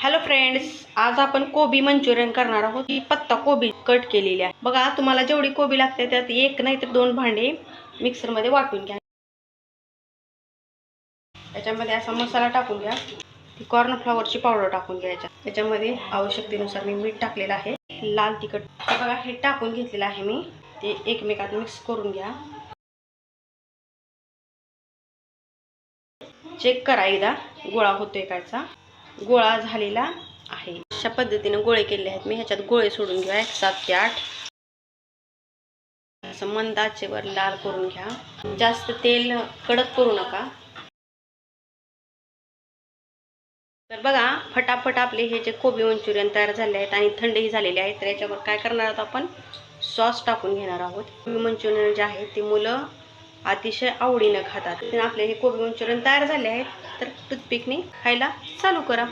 Hello friends, आज आपण कोबी मंचुरियन करणार आहोत। ही पत्ता कोबी कट केलेली आहे बघा। तुम्हाला जेवढी कोबी लागते त्यात एक नाही तर दोन भांडे मिक्सर मध्ये वाटून घ्या। त्याच्यामध्ये असा मसाला टाकून घ्या। ती कॉर्नफ्लॉवरची पावडर टाकून घ्यायच्या। त्याच्यामध्ये आवश्यकतेनुसार मी मीठ टाकलेलं आहे, लाल तिखट बघा हे टाकून घेतलेलं आहे मी। ते एकमेकात मिक्स करून घ्या। चेक करा एकदा गोळा होतोय कायचा। गोळा झालेला आहे। अशा पद्धतीने गोळे केले आहेत मी। ह्याच्यात गोळे सोडून घ्या 7 ते 8। असं मंद आचेवर लाल करून घ्या। जास्त तेल कडक करू नका। तर बघा फटाफट आपले हे जे कोबी मंचुरियन तयार झाले आहेत आणि थंडही झालेले आहेत। तर याच्यावर काय करणार आहोत आपण, सॉस टाकून घेणार आहोत। कोबी मंचुरियन जे आहे ते मुलं अतिशय आवडीने खातात। आपले हे कोबी मंचुरियन तयार झाले आहेत तर टूथपिकने खायला चालू करा।